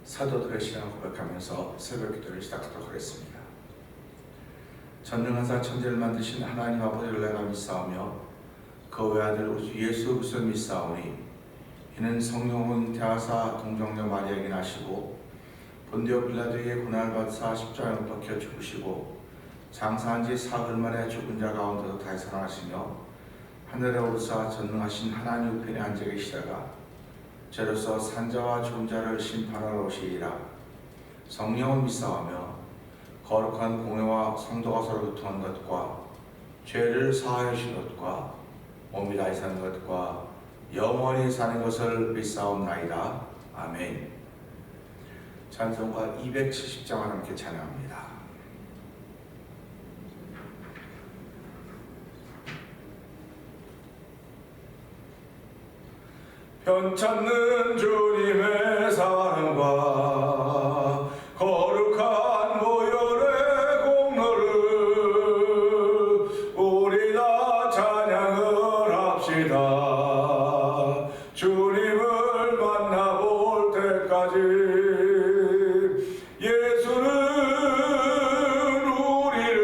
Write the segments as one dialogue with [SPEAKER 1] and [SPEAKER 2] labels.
[SPEAKER 1] 사도들의 신앙을 고백하면서 새벽 기도를 시작하도록 하겠습니다. 전능하사 천지를 만드신 하나님 아버지를 내가 믿사오며 그 외아들 우리 예수 그리스도를 믿사오니 이는 성령으로 잉태하사 동정녀 마리아에게 나시고 본디오 빌라도에게 고난을 받으사 십자가에 못 박혀 죽으시고 장사한 지 사흘 만에 죽은 자 가운데서 다시 살아나시며 하늘에 오르사 전능하신 하나님 우편에 앉아 계시다가 저로서 산자와 죽은 자를 심판하러 오시리라. 성령을 믿사오며 거룩한 공회와 성도가 서로 교통한 것과 죄를 사하여 주신 것과 몸이 다시 사는 것과 영원히 사는 것을 믿사옵나이다. 아멘. 찬송가 270장을 함께 찬양합니다. 편찮는 주님의 사랑과 거룩한 보혈의 공로를 우리 다 찬양을 합시다. 주님을 만나볼 때까지 예수는 우리를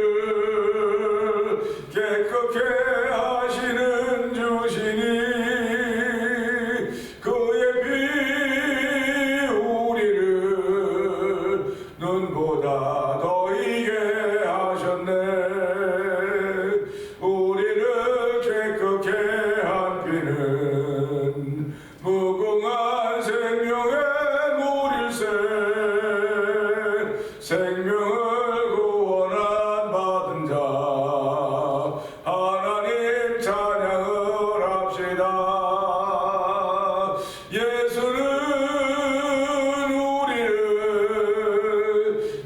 [SPEAKER 1] 깨끗게 하시는 주시니 눈보다 더 이게 하셨네. 우리를 깨끗게 한 피는 무궁한 생명의 물일세. 생명을 구원한 받은 자 하나님 찬양을 합시다. 예수는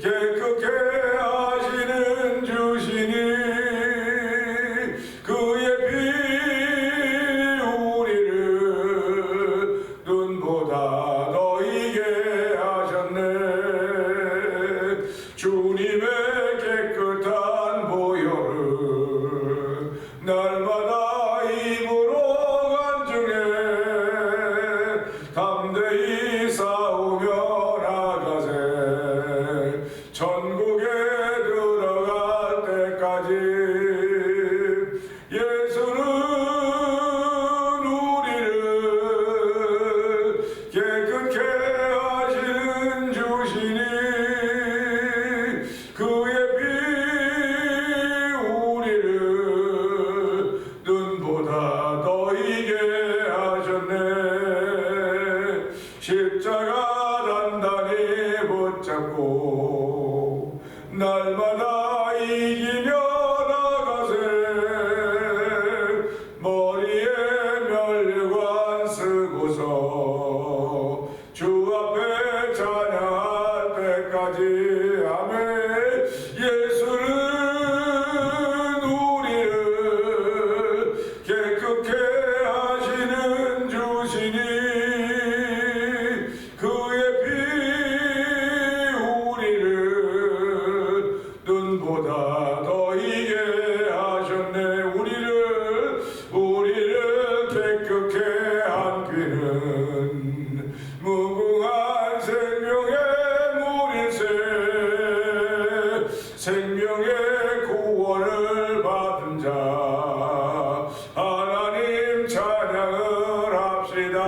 [SPEAKER 1] 깨끗게 하시는 주시니 그의 피 우리를 눈보다 더 이게 하셨네. 주님의 깨끗한 보혈을 날마다 입으로 간증해 담대히 싸우며 나가세. 천국에 들어갈 때까지 예수는 우리를 깨끗게 하시는 주시니 그의 피 우리를 눈보다 더 이게 하셨네. 십자가 단단히 붙잡고 날마다 이기며 나가세. 머리에 면류관 쓰고서 주 앞에 찬양할 때까지 아멘. 예수는 우리를 깨끗게 하시는 주시니 그의 피 눈보다 더 이게 하셨네. 우리를 깨끗게 한 피는 무궁한 생명의 물일세. 생명의 구원을 받은 자 하나님 찬양을 합시다.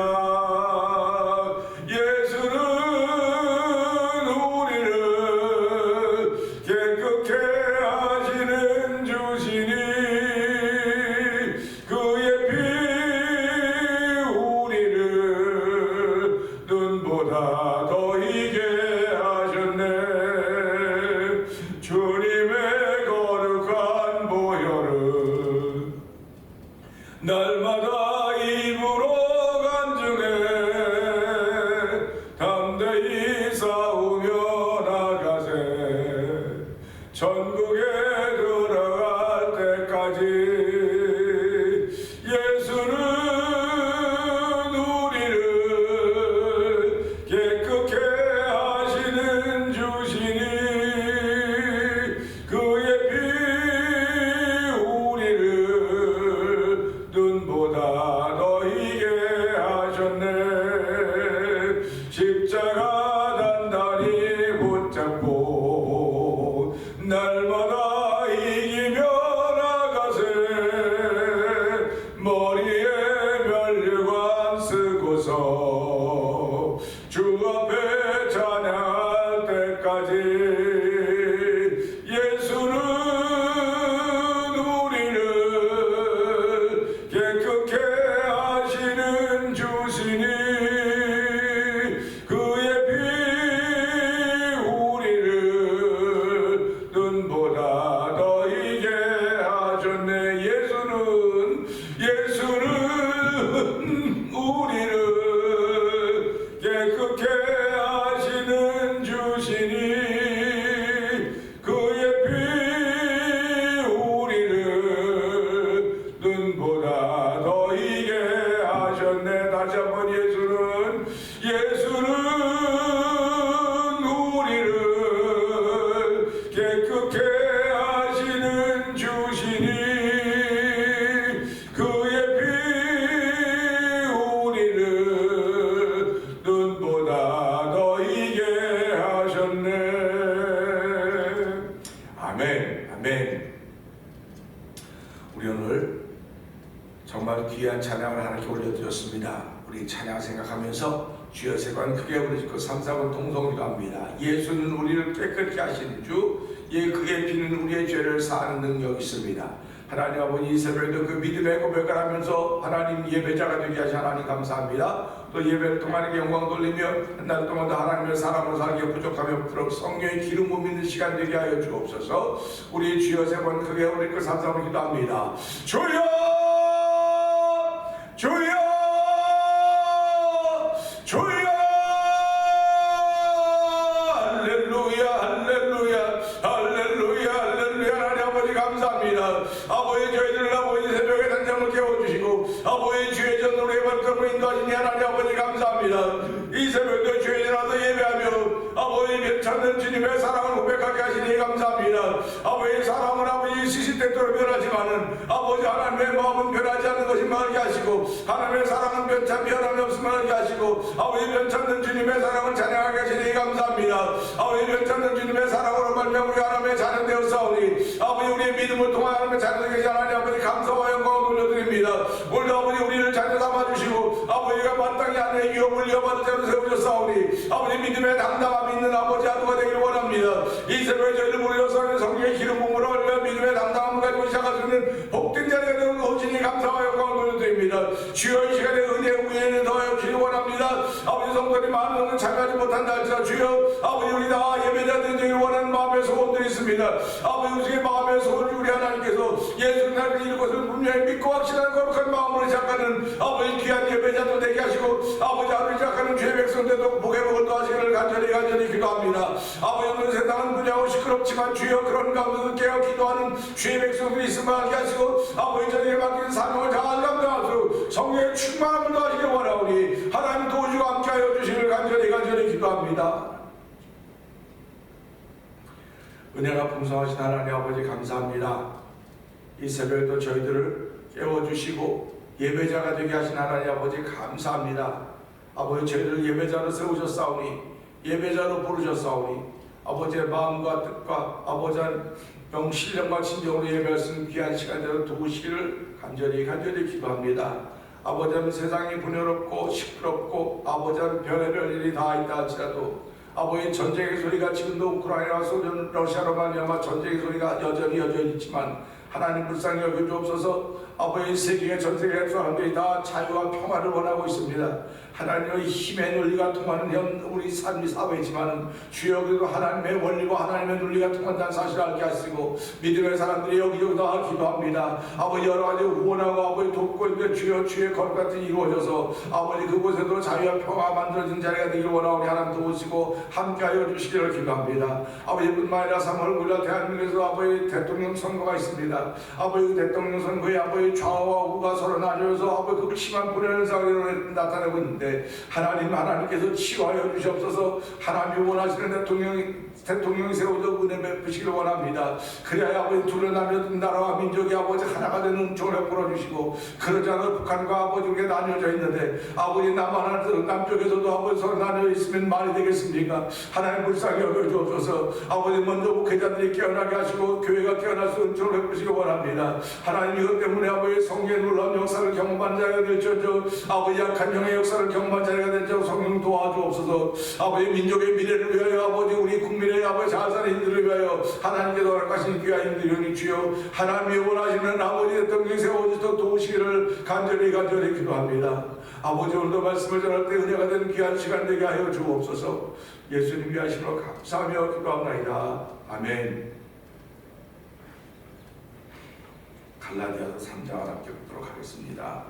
[SPEAKER 1] 예수는 우리를 깨끗게 하시는 주시니 그의 피 우리를 눈보다 더 이게 하셨네. 주님의 거룩한 보혈을 날마다 입으로 간증해 담대히 싸우며 나가세. 천국에 들어갈 때까지 예수는 우리를 깨끗게
[SPEAKER 2] 앞에 찬양할 때까지 예수는 우리를 깨끗게 하시는 주시니 그의 피 우리를 눈보다 더 이게 하셨네. 예수는 우리를 깨끗게 하시는 주시니 그의 피 우리를 눈보다 더 이게 하셨네. 다시 한번 예수는 우리를 깨끗게 하시는 주시니 그의 피 우리를 눈보다 더 이게 하셨네. 아멘. 아멘.
[SPEAKER 1] 우리 오늘 정말 귀한 찬양을 하나님께 올려드렸습니다. 우리 찬양 생각하면서 주여 세관 크게 부르시고 3, 4번 동성을 갑니다. 예수는 우리를 깨끗게 하시는 주, 그의 피는 우리의 죄를 사하는 능력이 있습니다. 하나님 아버지, 이 새벽에도 그 믿음의 고백을 하면서 하나님 예배자가 되게 하신 하나님 감사합니다. 또 예배를 통하는 영광 돌리며 한 달 동안도 하나님의 사람으로 살기에 부족하며 부록 성령의 기름 부으는 시간 되게 하여 주옵소서. 우리 주여 세 번 크게 우리 그 3, 4번 기도합니다. 주여! 주여! 주여! 할렐루야, 할렐루야, 할렐루야, 할렐루야. 하나님 아버지 감사합니다. 아버지 저희들 아버지 새벽에 단장을 깨워주시고 아버지 주의 전으로 발걸음을 인도하시니 하나님 아버지 감사합니다. 이 새벽도 주의 전에서 예배하며 아버지 변찮는 주님의 사랑을 고백하게 하시니 감사합니다. 아버지 사랑은 아버지 시시때때로 변하지만은 아버지 하나님의 마음은 변하지 않는 것이 말게 하시고 하나님의 사랑은 변함이 없음 말게 하시고 아버지 변찮는 주님의 사랑을 찬양하게 하시니 감사합니다. 아버지 변찮는 주님의 사랑으로 말미암아 우리 하나님의 자녀 되었사오니 아버지 우리의 믿음을 통하여 하나님의 자녀 되게 하나님 아버지 감사와 영광을 돌려드립니다. 오늘도 아버지 우리를 자녀 삼아주시고 아버지가 마땅히 하나님의 위협을 이어받은 자로 세우셨사오니 아버지 믿음의 당당함 있는 아버지 아두가 되기를 원합니다. 이 새벽에 저희를 부르셔서 하는 성령의 기름 부음으로 얼마 믿음의 당당함을 가지고 시작하시는 복된 자리가 되는 오시니 감사와 영광을 돌려드립니다. 주여 이 시간에 은혜의 우연을 더하여 주시기 원합니다. 아버지 성도들이 많은 것을 참여하지 못한다 할지라 주여 아버지 우리 다 예배자들이 되기를 원하는 마음의 소원들이 있습니다. 아버지 우리의 마음의 소원을 우리 하나님께서 예수님 나를 이룰 것을 분명히 믿고 확신하는 거룩한 마음으로 시작하는 아버지 귀한 예배자도 되게 하시고 아버지 하루를 시작하는 주의 백성들도 복의 복을 더하시기를 간절히 기도합니다. 아버지 오늘 세상은 분야고 시끄럽지만 주여 그런 가운데도 깨어 기도하는 주의 백성들이 있음을 알게 하시고 아버지 저에게 맡긴 사명을 잘 감당하도록 성령의 충만함을 더하시기를 원하오니 하나님 도우시고 함께하여 주시기를 간절히 기도합니다. 은혜가 풍성하신 하나님 아버지 감사합니다. 이 새벽에도 저희들을 깨워주시고 예배자가 되게 하신 하나님 아버지 감사합니다. 아버지 저희를 예배자로 세우셨사오니 예배자로 부르셨사오니 아버지의 마음과 뜻과 아버지의 신령과 친정으로 예배할 수 있는 귀한 시간대로 두시기를 간절히 기도합니다. 아버지는 세상이 분열없고 시끄럽고 아버지는 별의별 일이 다 있다 할지라도 아버지 전쟁의 소리가 지금도 우크라이나와 러시아로 말미암아 전쟁의 소리가 여전히 있지만 하나님 불쌍히 여겨주옵소서. 아버지 세계의 전세계 사람들이 다 자유와 평화를 원하고 있습니다. 하나님의 힘의 논리가 통하는 우리 삶이 사회지만 주여 그래도 하나님의 원리와 하나님의 논리가 통한다는 사실을 알게 하시고 믿음의 사람들이 여기저기 다 기도합니다. 아버지 여러 가지 후원하고 아버지 돕고 있는데 주여 주의 거룩같이 이루어져서 아버지 그곳에도 자유와 평화 만들어진 자리가 되기를 원하오니 하나님 도우시고 함께하여 주시기를 기도합니다. 아버지뿐만 아니라 3월 9일 대한민국에서 아버지 대통령 선거가 있습니다. 아버지 그 대통령 선거에 아버지 좌우와 우가 서로 나뉘어서 아버지 극심한 불행한 상황이 나타나고 있는데 하나님께서 치유하여 주시옵소서. 하나님이 원하시는 대통령이 세워져 은혜 베푸시기를 원합니다. 그래야 아버지 둘러 나뉘어진 나라와 민족이 아버지 하나가 되는 은총을 베풀어 주시고 그러지 않아도 북한과 아버지 우리가 나뉘어져 있는데 아버지 남쪽에서도 아버지 서로 나뉘어 있으면 말이 되겠습니까? 하나님 불쌍히 여겨 주옵소서. 아버지 먼저 목회자들이 깨어나게 하시고 교회가 깨어날 수 은총을 베푸시기 원합니다. 하나님 이것 때문에
[SPEAKER 2] 아버지 성령의 놀라운 역사를 경험한 자가 될지어정 아버지 약한 영의 역사를 경험한 자가 될지어정 성령 도와주옵소서. 아버지 민족의 미래를 위하여 아버지 우리 국민의 아버지 자산의 힘들을 위하여 하나님께서 허락하신 귀한 힘들이오니 주여 하나님이 원하시는 아버지 대통령이 세워지도록 도우시기를 간절히 기도합니다. 아버지 오늘도 말씀을 전할 때 은혜가 되는 귀한 시간 되게 하여 주옵소서. 예수님 위하시며 감사하며 기도합나이다. 아멘. 갈라디아서 3장을 함께 보도록 하겠습니다.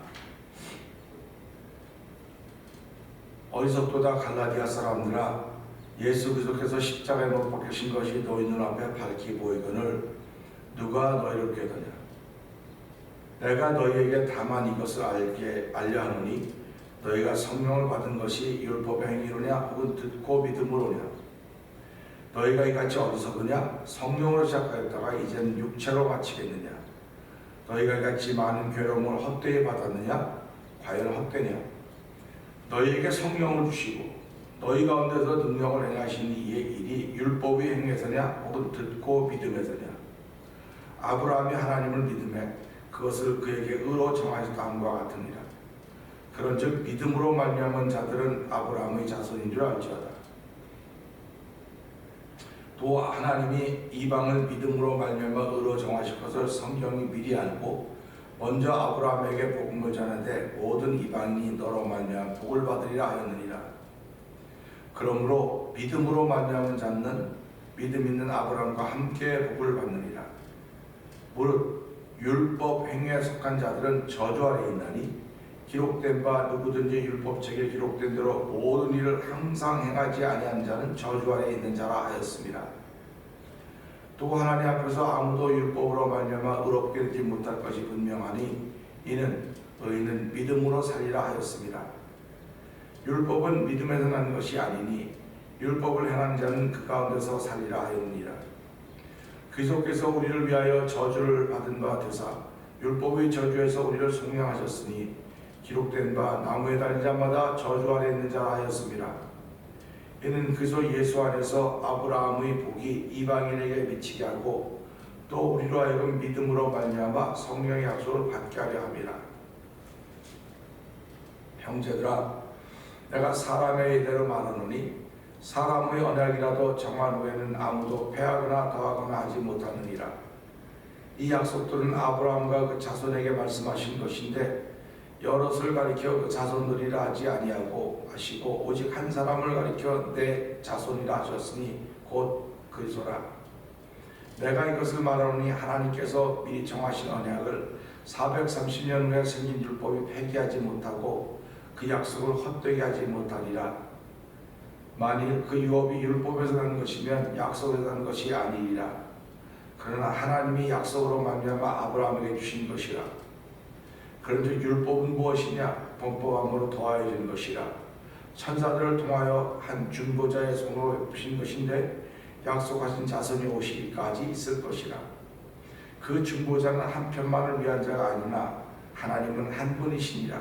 [SPEAKER 2] 어리석도다 갈라디아 사람들아, 예수 그리스도께서 십자가에 못 박히신 것이 너희 눈앞에 밝히 보이거늘 누가 너희를 깨더냐. 내가 너희에게 다만 이것을 알려 하노니 너희가 성령을 받은 것이 율법의 행위로냐 혹은 듣고 믿음으로냐. 너희가 이같이 어리석으냐. 성령으로 시작하였다가 이제는 육체로 마치겠느냐. 너희가 이같이 많은 괴로움을 헛되이 받았느냐. 과연 헛되냐. 너희에게 성령을 주시고 너희 가운데서 능력을 행하신 이의 일이 율법의 행위에서냐 혹은 듣고 믿음에서냐. 아브라함이 하나님을 믿음에 그것을 그에게 의로 정하셨다함과 같으니라. 그런즉 믿음으로 말미암은 자들은 아브라함의 자손인 줄 알지어다. 또 하나님이 이방을 믿음으로 말미암아 의로 정하실 것을 성경이 미리 알고 먼저 아브라함에게 복음을 전하되 모든 이방인이 너로 말미암아 복을 받으리라 하였느니라. 그러므로 믿음으로 말미암은 자는 믿음 있는 아브라함과 함께 복을 받느니라. 무릇 율법 행위에 속한 자들은 저주 아래 있나니 기록된 바 누구든지 율법책에 기록된 대로 모든 일을 항상 행하지 아니한 자는 저주 아래 있는 자라 하였습니다. 또 하나님 앞에서 아무도 율법으로 말미암아 의롭게 되지 못할 것이 분명하니 이는 너희는 믿음으로 살리라 하였습니다. 율법은 믿음에서 난 것이 아니니 율법을 행한 자는 그 가운데서 살리라 하였느니라. 그리스도께서 우리를 위하여 저주를 받은 바 되사 율법의 저주에서 우리를 속량하셨으니 기록된 바 나무에 달린 자마다 저주 아래 있는 자라 하였습니다. 이는 그리스도 예수 안에서 아브라함의 복이 이방인에게 미치게 하고 또 우리로 하여금 믿음으로 말미암아 성령의 약속을 받게 하려 함이라. 형제들아, 내가 사람의 이대로 말하노니 사람의 언약이라도 정한 후에는 아무도 패하거나 더하거나 하지 못하느니라. 이 약속들은 아브라함과 그 자손에게 말씀하신 것인데 여럿을 가리켜 그 자손들이라 하지 아니하고 하시고 오직 한 사람을 가리켜 내 자손이라 하셨으니 곧 그리스도라. 내가 이것을 말하노니 하나님께서 미리 정하신 언약을 430년 후에 생긴 율법이 폐기하지 못하고 그 약속을 헛되게 하지 못하리라. 만일 그 유업이 율법에서 난 것이면 약속에서 난 것이 아니리라. 그러나 하나님이 약속으로 말미암아 아브라함에게 주신 것이라. 그런즉 율법은 무엇이냐? 범법함으로 더하여 진 것이라. 천사들을 통하여 한 중보자의 손으로 베푸신 것인데 약속하신 자손이 오시기까지 있을 것이라. 그 중보자는 한 편만을 위한 자가 아니나 하나님은 한 분이시니라.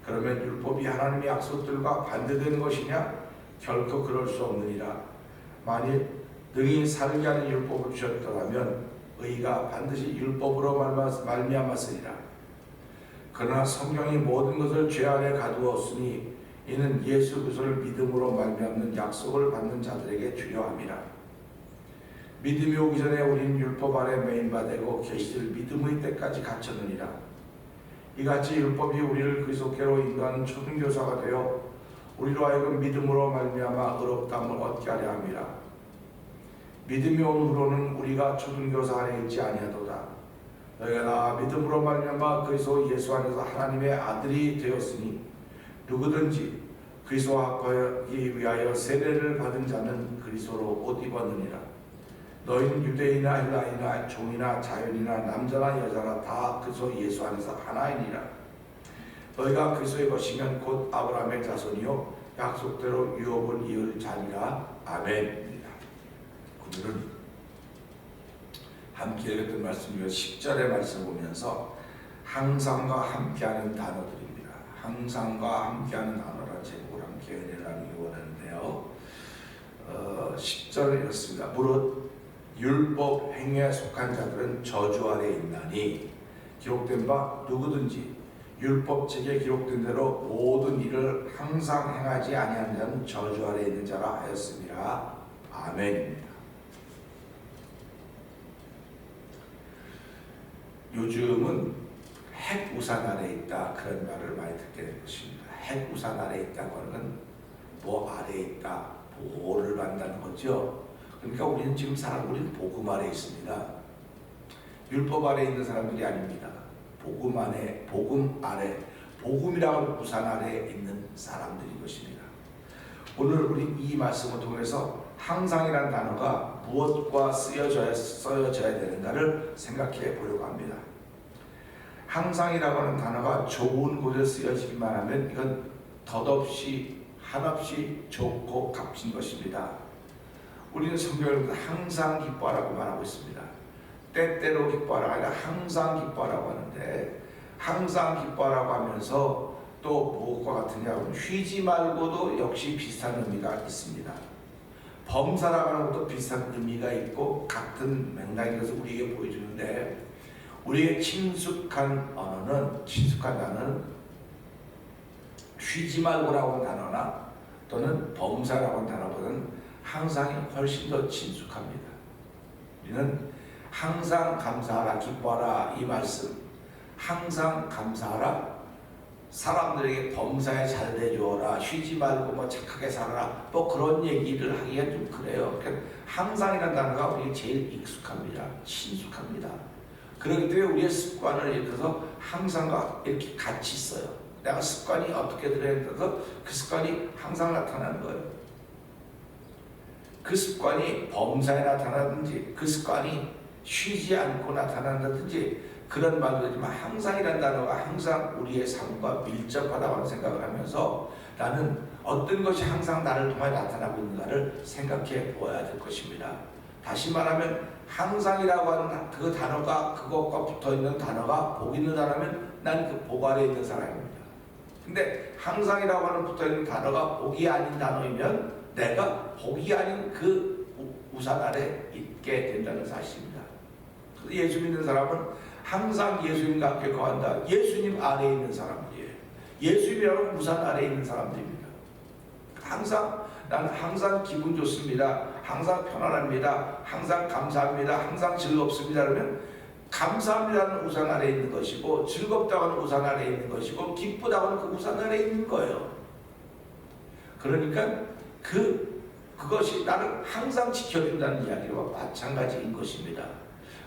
[SPEAKER 2] 그러면 율법이 하나님의 약속들과 반대되는 것이냐? 결코 그럴 수 없느니라. 만일 능히 살게 하는 율법을 주셨더라면 의가 반드시 율법으로 말미암았으리라. 그러나 성경이 모든 것을 죄 안에 가두었으니 이는 예수 그리스도를 믿음으로 말미암는 약속을 받는 자들에게 주려함이라. 믿음이 오기 전에 우리는 율법 아래 매인바 되고 계시를 믿음의 때까지 갇혔느니라. 이같이 율법이 우리를 그리스도께로 인도하는 초등교사가 되어 우리로 하여금 믿음으로 말미암아 의롭다함을 얻게 하려 함이라. 믿음이 온 후로는 우리가 초등교사 아래 있지 아니하도다. 너희가 다 믿음으로 말미암아 그리스도 예수 안에서 하나님의 아들이 되었으니 누구든지 그리스도와 합하기 위하여 세례를 받은 자는 그리스도로 옷 입었느니라. 너희는 유대인이나 헬라인이나 종이나 자연이나 남자나 여자나 다 그리스도 예수 안에서 하나이니라. 너희가 그리스도의 것이면 곧 아브라함의 자손이요 약속대로 유업을 이을 자니라. 아멘. 오늘은 함께 읽었던 말씀이요 10절의 말씀 보면서 항상과 함께하는 단어들입니다. 항상과 함께하는 단어라는 제목으로 함께 은혜를 나누기 원하는데요. 10절은 이렇습니다. 무릇 율법 행위에 속한 자들은 저주 아래 있나니 기록된 바 누구든지 율법책에 기록된 대로 모든 일을 항상 행하지 아니하는 자는 저주 아래 있는 자라 하였습니다. 아멘입니다. 요즘은 핵 우산 아래 있다 그런 말을 많이 듣게 될 것입니다. 핵 우산 아래 있다고 하는 건 뭐 아래 있다, 보호를 받는다는 거죠. 그러니까 우리는 지금 우리는 복음 아래 있습니다. 율법 아래 있는 사람들이 아닙니다. 복음 아래, 복음이라고 하는 우산 아래 있는 사람들인 것입니다. 오늘 우리 이 말씀을 통해서 항상이라는 단어가 무엇과 쓰여져야 되는가를 생각해 보려고 합니다. 항상이라고 하는 단어가 좋은 곳에 쓰여지기만 하면 이건 덧없이 한없이 좋고 값진 것입니다. 우리는 성경을 항상 기뻐하라고 말하고 있습니다. 때때로 기뻐하라가 아니라 항상 기뻐하라고 하는데, 항상 기뻐하라고 하면서 또 무엇과 같으냐 하면 쉬지 말고도 역시 비슷한 의미가 있습니다. 범사라고 하는 것도 비슷한 의미가 있고 같은 맥락인 것을 우리에게 보여주는데, 우리의 친숙한 단어는 쉬지 말고라고 하는 단어나 또는 범사라고 하는 단어보다는 항상이 훨씬 더 친숙합니다. 우리는 항상 감사하라, 기뻐하라 이 말씀, 항상 감사하라, 사람들에게 범사에 잘 대주어라, 쉬지 말고 뭐 착하게 살아라, 뭐 그런 얘기를 하기가 좀 그래요. 그러니까 항상이라는 단어가 우리에게 제일 익숙합니다. 친숙합니다. 그렇기 때문에 우리의 습관을 일으켜서 항상과 이렇게 같이 써요. 내가 습관이 어떻게 들어서 그 습관이 항상 나타나는 거예요. 그 습관이 범사에 나타나든지 그 습관이 쉬지 않고 나타난다든지 그런 말도 되지만 항상이라는 단어가 항상 우리의 삶과 밀접하다고 하는 생각을 하면서 나는 어떤 것이 항상 나를 통해 나타나고 있는가를 생각해 보아야 될 것입니다. 다시 말하면 항상이라고 하는 그 단어가 그것과 붙어있는 단어가 복 있는 사람은 난 그 복 아래에 있는 사람입니다. 근데 항상이라고 하는 붙어있는 단어가 복이 아닌 단어이면 내가 복이 아닌 그 우산 아래 있게 된다는 사실입니다. 예수 믿는 사람은 항상 예수님과 함께 거한다. 예수님 아래에 있는 사람들이에요. 예수님이라는 우산 아래에 있는 사람들입니다. 나는 항상 기분 좋습니다. 항상 편안합니다. 항상 감사합니다. 항상 즐겁습니다. 그러면 감사합니다는 우산 아래에 있는 것이고, 즐겁다고는 우산 아래에 있는 것이고, 기쁘다고는 그 우산 아래에 있는 거예요. 그러니까 그것이 나를 항상 지켜준다는 이야기와 마찬가지인 것입니다.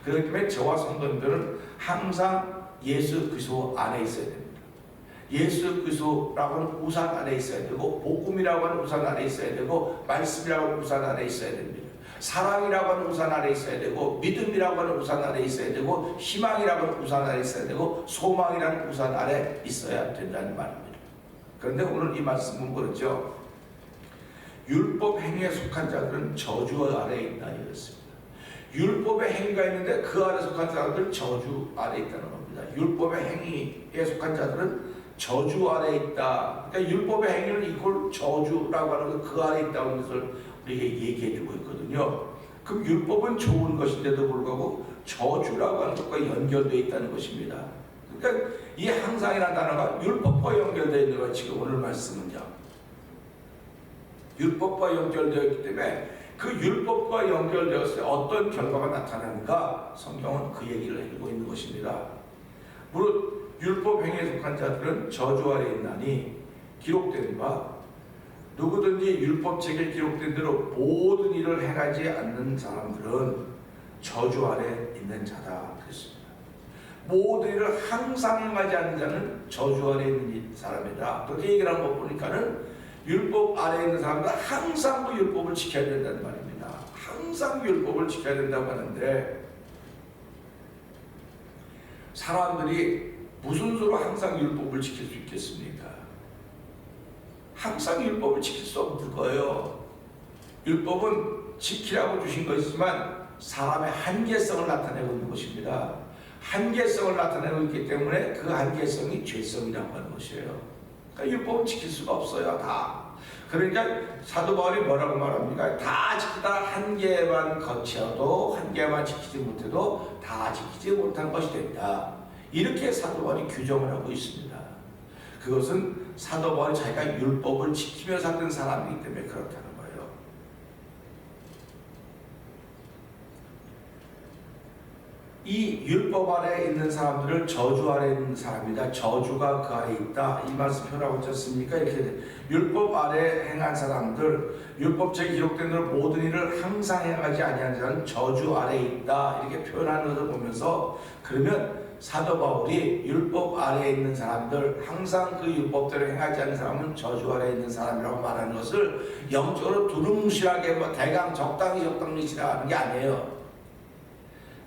[SPEAKER 2] 그렇기 때문에 저와 성도님들은 항상 예수 그리스도 안에 있어야 됩니다. 예수 그리스도라고 하는 우산 아래 있어야 되고, 복음이라고 하는 우산 아래 있어야 되고, 말씀이라고 하는 우산 아래 있어야 됩니다. 사랑이라고 하는 우산 아래 있어야 되고, 믿음이라고 하는 우산 아래 있어야 되고, 희망이라고 하는 우산 아래 있어야 되고, 소망이라는 우산 아래 있어야 된다는 말입니다. 그런데 오늘 이 말씀은 그렇죠. 율법 행위에 속한 자들은 저주 아래에 있다 이랬습니다. 율법의 행위가 있는데 그 아래 속한 자들은 저주 아래에 있다는 겁니다. 율법의 행위에 속한 자들은 저주 아래에 있다. 그러니까 율법의 행위는 이걸 저주라고 하는 그 아래에 있다는 것을 우리에게 얘기해주고 있거든요. 그럼 율법은 좋은 것인데도 불구하고 저주라고 하는 것과 연결되어 있다는 것입니다. 그러니까 이 항상이라는 단어가 율법과 연결되어 있는 거 지금 오늘 말씀은요. 율법과 연결되어 있기 때문에 그 율법과 연결되었을 때 어떤 결과가 나타나는가 성경은 그 얘기를 해주고 있는 것입니다. 무릇 율법 행위에 속한 자들은 저주 아래 있나니 기록된 바 누구든지 율법책에 기록된 대로 모든 일을 행하지 않는 사람들은 저주 아래 있는 자다 그랬습니다. 모든 일을 항상 행하지 않는 자는 저주 아래 있는 사람이다. 그렇게 얘기를 한 거 보니까는 율법 아래에 있는 사람들은 항상 그 율법을 지켜야 된다는 말입니다. 항상 율법을 지켜야 된다고 하는데 사람들이 무슨 수로 항상 율법을 지킬 수 있겠습니까? 항상 율법을 지킬 수 없는 거예요. 율법은 지키라고 주신 것이지만 사람의 한계성을 나타내고 있는 것입니다. 한계성을 나타내고 있기 때문에 그 한계성이 죄성이라고 하는 것이에요. 그러니까 율법은 지킬 수가 없어요. 다. 그러니까 사도 바울이 뭐라고 말합니까? 다 지키다 한계만 거쳐도 한계만 지키지 못해도 다 지키지 못한 것이 된다. 이렇게 사도 바울이 규정을 하고 있습니다. 그것은 사도 바울이 자기가 율법을 지키며 살던 사람이기 때문에 그렇다는 거예요. 이 율법 아래에 있는 사람들을 저주 아래에 있는 사람이다. 저주가 그 아래에 있다. 이 말씀 표현하고 있지 않습니까? 이렇게 율법 아래에 행한 사람들, 율법책에 기록된 대로 모든 일을 항상 행하지 아니하는 자는 저주 아래에 있다. 이렇게 표현하는 것을 보면서 그러면 사도 바울이 율법 아래에 있는 사람들, 항상 그 율법대로 행하지 않는 사람은 저주 아래에 있는 사람이라고 말하는 것을 영적으로 두루뭉실하게 대강 적당히 지나가는 게 아니에요.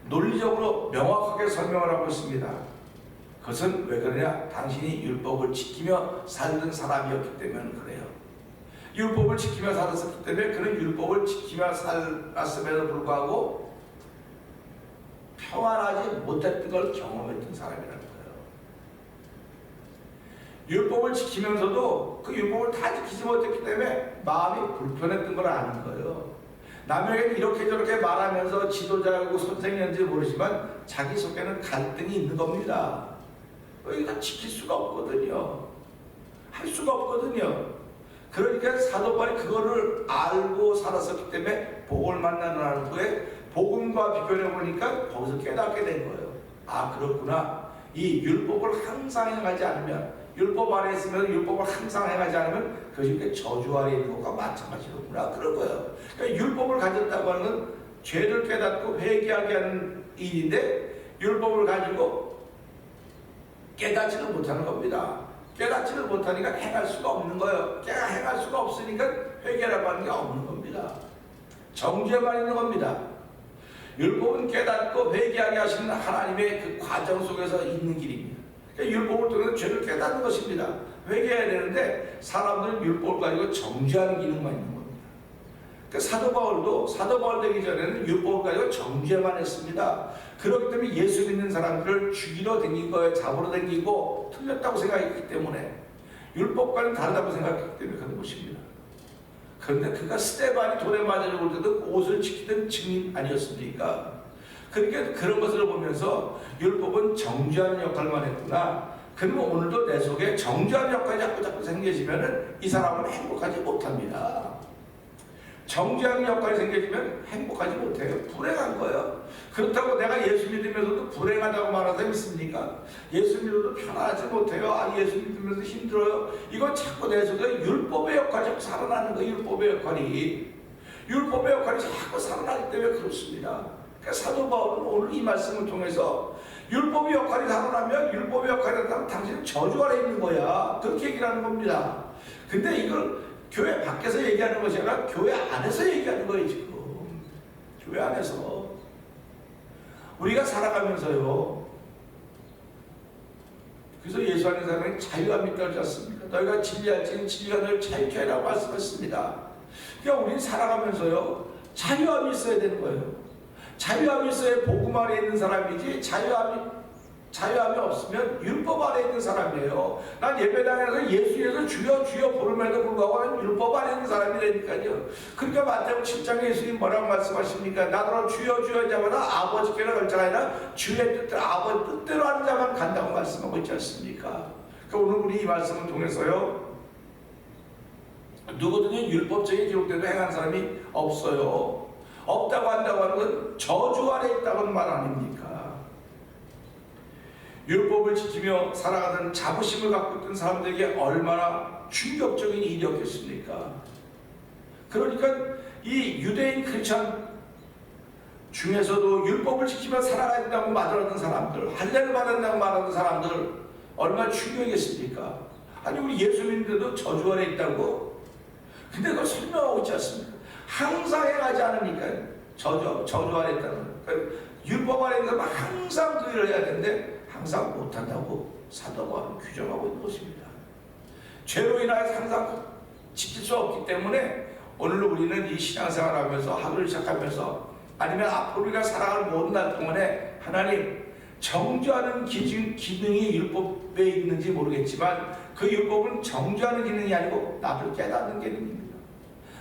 [SPEAKER 2] 논리적으로 명확하게 설명을 하고 있습니다. 그것은 왜 그러냐? 당신이 율법을 지키며 살던 사람이었기 때문에 그래요. 율법을 지키며 살았기 때문에 그는 율법을 지키며 살았음에도 불구하고 평안하지 못했던 걸 경험했던 사람이라는 거예요. 율법을 지키면서도 그 율법을 다 지키지 못했기 때문에 마음이 불편했던 걸 아는 거예요. 남에게 이렇게 저렇게 말하면서 지도자고 선생님인지 모르지만 자기 속에는 갈등이 있는 겁니다. 이거 지킬 수가 없거든요. 할 수가 없거든요. 그러니까 사도 바울이 그거를 알고 살았었기 때문에 복을 만나는 후에 복음과 비교해 보니까 거기서 깨닫게 된 거예요. 아, 그렇구나. 이 율법을 항상 행하지 않으면, 율법 아래 있으면 율법을 항상 행하지 않으면 그것이 저주 아래 있는 것과 마찬가지로구나. 그런 거예요. 그러니까 율법을 가졌다고 하는 건 죄를 깨닫고 회개하게 하는 일인데 율법을 가지고 깨닫지를 못하는 겁니다. 깨닫지를 못하니까 행할 수가 없는 거예요. 걔가 행할 수가 없으니까 회개라고 하는 게 없는 겁니다. 정죄만 있는 겁니다. 율법은 깨닫고 회개하게 하시는 하나님의 그 과정 속에서 있는 길입니다. 그러니까 율법을 통해서 죄를 깨닫는 것입니다. 회개해야 되는데 사람들은 율법을 가지고 정죄하는 기능만 있는 겁니다. 그러니까 사도 바울 되기 전에는 율법을 가지고 정죄만 했습니다. 그렇기 때문에 예수 믿는 사람들을 죽이러 다닌 거에 잡으러 다니고 틀렸다고 생각했기 때문에 율법과는 다르다고 생각했기 때문에 그런 것입니다. 그런데 그가 스데반이 돌에 맞아 죽을 때도 옷을 지키던 증인 아니었습니까? 그러니까 그런 것을 보면서 율법은 정죄하는 역할만 했구나. 그러면 오늘도 내 속에 정죄하는 역할이 자꾸 생겨지면 이 사람은 행복하지 못합니다. 정죄하는 역할이 생겨지면 행복하지 못해요. 불행한 거예요. 그렇다고 내가 예수 믿으면서도 불행하다고 말하는 사람이 있습니까? 예수 믿어도 편안하지 못해요. 아, 예수 믿으면서 힘들어요. 이건 자꾸 내 속에 율법의 역할이 자꾸 살아나는 거예요. 율법의 역할이 자꾸 살아나기 때문에 그렇습니다. 그러니까 사도 바울은 오늘 이 말씀을 통해서 율법의 역할이 살아나면 율법의 역할이 살아나면 당신은 저주 아래 있는 거야. 그렇게 얘기를 하는 겁니다. 근데 이걸 교회 밖에서 얘기하는 것이 아니라 교회 안에서 얘기하는 거예요. 지금 교회 안에서 우리가 살아가면서요. 그래서 예수 안에 사람이 자유함이 있다고 하지 않습니까? 너희가 진리할지는 진리가 너희를 자유케 하라고 말씀했습니다. 그러니까 우리는 살아가면서요 자유함이 있어야 되는 거예요. 자유함이 있어야 복음 아래 있는 사람이지 자유함이 없으면 율법 아래 있는 사람이에요. 난 예배당에서 예수에서 주여 주여 부름에도 불구하고 난 율법 아래 있는 사람이라니까요. 그러니까 마태복음 7장에 예수님 뭐라고 말씀하십니까? 나더러 주여 주여 한 자마다 아버지께로 갈 자가 아니라 주의 뜻대로 아버지 뜻대로 하는 자만 간다고 말씀하고 있지 않습니까? 그러니까 오늘 우리 이 말씀을 통해서요 누구든지 율법적인 기록대로 행한 사람이 없어요. 없다고 한다고 하는 건 저주 아래 있다고는 말 아닙니까? 율법을 지키며 살아가던 자부심을 갖고 있던 사람들에게 얼마나 충격적인 일이었겠습니까? 그러니까 이 유대인 크리스천 중에서도 율법을 지키며 살아가야 된다고 말하는 사람들, 할례를 받는다고 말하는 사람들 얼마나 충격이겠습니까? 아니 우리 예수 믿는데도 저주 아래 있다고? 근데 그걸 설명하고 있지 않습니까? 항상 행하지 않으니까 저주 아래 있다는 거예요. 율법 아래 있는 사람은 항상 그 일을 해야 되는데 항상 못한다고 사도 바울은 규정하고 있는 것입니다. 죄로 인하여 항상 지킬 수 없기 때문에 오늘 우리는 이 신앙생활을 하면서 하루를 시작하면서 아니면 앞으로 우리가 살아갈 모든 날 동안에 하나님 정죄하는 기능이 율법에 있는지 모르겠지만 그 율법은 정죄하는 기능이 아니고 나를 깨닫는 기능입니다.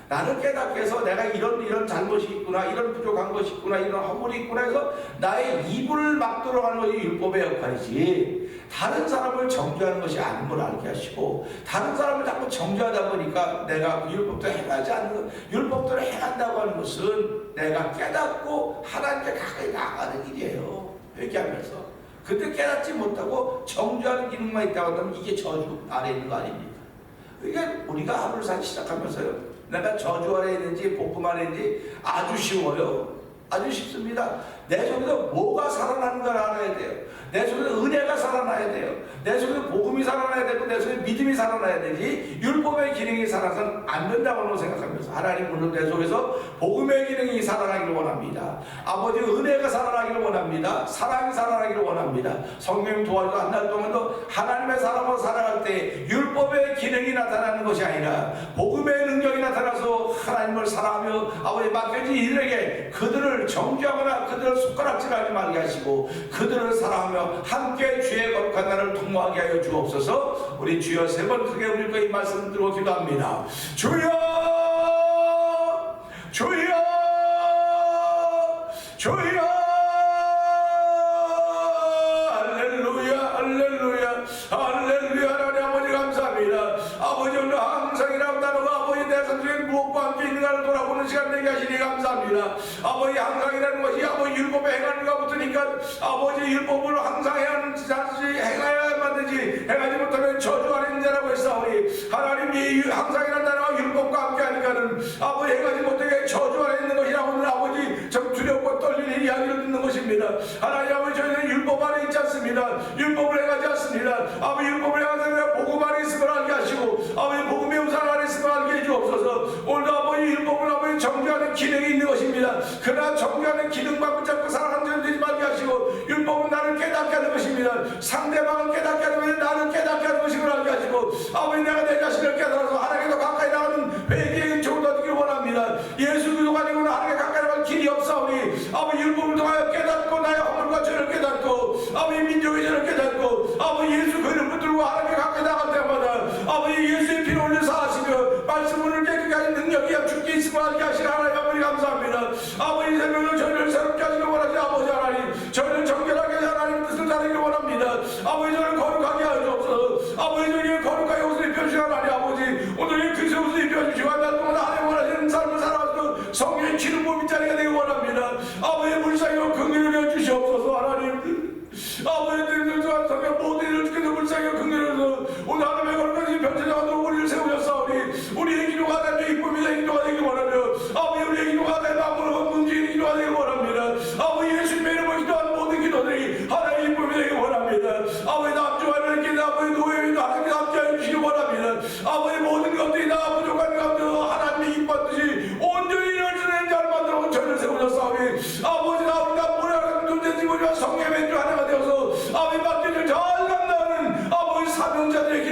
[SPEAKER 2] 나를 깨닫게 해서 내가 이런 잘못이 있구나, 이런 부족한 것이 있구나, 이런 허물이 있구나 해서 나의 입을 막도록 하는 것이 율법의 역할이지, 다른 사람을 정죄하는 것이 아닌 걸 알게 하시고, 다른 사람을 자꾸 정죄하다 보니까 내가 그 율법도 행하지 않는, 율법대로 행한다고 하는 것은 내가 깨닫고 하나님께 가까이 나가는 일이에요. 회개하면서. 그때 깨닫지 못하고 정죄하는 기능만 있다고 하면 이게 저주 아래 있는 거 아닙니까? 그러니까 우리가 하루를 살 시작하면서요, 내가 저주 아래 있는지 복음 아래 있는지 아주 쉬워요. 아주 쉽습니다. 내 속에서 뭐가 살아나는 걸 알아야 돼요. 내 속에서 은혜가 살아나야 돼요. 내 속에서 복음이 살아나야 되고 내 속에 믿음이 살아나야 되지, 율법의 기능이 살아서는 안 된다고 생각하면서, 하나님 물론 내 속에서 복음의 기능이 살아나기를 원합니다. 아버지 은혜가 살아나기를 원합니다. 사랑이 살아나기를 원합니다. 성령 도와줘서 한 달 동안도 하나님의 사람으로 살아갈 때 율법의 기능이 나타나는 것이 아니라 복음의 능력이 나타나서 하나님을 사랑하며 아버지 맡겨진 이들에게 그들을 정죄하거나 그들을 손가락질하지 말게 하시고 그들을 사랑하며 함께 주의 거룩한 날을 통모하게 하여 주옵소서. 우리 주여 3번 크게 울릴 거 이 말씀 들고 기도합니다. 주여, 주여, 주여. 할렐루야, 할렐루야, 할렐루야. 하나님 아버지 감사합니다. 아버지 오늘 항상이라고 단어가 아버지 내 선생의 무엇과 함께 있는가를 돌아보는 시간 되게 하시니 감사합니다. 아버지 항상이라는 것이 아버지 율법에 행하는 가 붙으니까 아버지 율법을 항상 행해야만 되지, 행하지 못하면 저주 아래 있는 자라고 했사오니, 하나님이 항상이라는 단어가 율법과 함께 하니까는 아버지 행하지 못하게 저주 아래 있는 것이라고 오늘 아버지 좀 두렵고 떨리는 이야기를 듣는 것입니다. 하나님 아버지 저희는 율법 아래 있지 않습니다. 율법을 행하지 않습니다. 아버지 율법을 행하는 복음 아래 있음을 알게 하시고 아버지 복음의 음상 아래 있음을 알게 해주옵소서. 오늘도 아버지 율법을 아버지 정죄하는 기능이 있는 것입니다. 그러나 정죄하는 기능만 붙잡고 살아가는 점 되지 말게 하시고, 율법은 나를 깨닫게 하는 것입니다. 상대방을 깨닫게 하는 것이 나를 깨닫게 하는 것임을 알게 하시고, 아버지 내가 내 자신을 깨달아서 하나님께 더 가까이 나가는 회개의 은총을 얻기를 원합니다. 예수 그리스도가 아니고는 하나님께 가까이 나갈 길이 없사오니 아버지 율법을 통하여 깨닫고 나의 허물과 죄를 깨닫고 아버지 민족의 죄를 깨닫고 아버지 예수 그 이름 붙들고 하나님께 가까이 나갈 때마다 아버지 예수의 피를 올려 사하시며 말씀을 깨끗게 하는 능력이 주께 있음을 알게 하시는 하나님 아버지 감사합니다. 아버지 새벽에 저희를 새롭게 하시길 원하시 아버지 하나님, 저희를 정결하게 하시 하나님 뜻을 따르기를 원합니다. 아버지 저를 거룩하게 하시옵소서. 아버지 저희를 거룩하게 옷을 입혀주시고 하나님 아버지 오늘 이 그리스도 옷을 입혀주시고 한 달 동안 하나님 원하시는 삶을 살아가서 성령의 기름 부음이 자리가 되기 원합니다. 아버지 물상이고 긍휼을 주시옵소서. 하나님 아버지 성령 모든 일을 주께서 물상이고 긍휼을 오늘 하나님의 거룩하신 변제자로 우리를 세우셨사오니 우리의 기도가 하나님의 기쁨이다 기도가 되기 원하며 아버지 우리의 기도가 하나님의 마음으로 움직이는 기도가 되기 원합니다. 아버지 예수님의 이름으로 기도하는 모든 기도들이 하나님의 기쁨이 되기 원합니다. 아버지 남주하는 길 아버지 노예인도 하나님께 함께하여 주시기 원합니다. 아버지 모든 것들이 다 부족한 가운데 하나님의 기뻐 뜻이 온전히 이루어지는 자를 만들어 저희를 세우셨사오니 아버지 나우리가 모래하는 존재지 우리와 성령의 주 하나가 되어서 아버지 맡겨질 잘 감당하는 아버지 사명자들의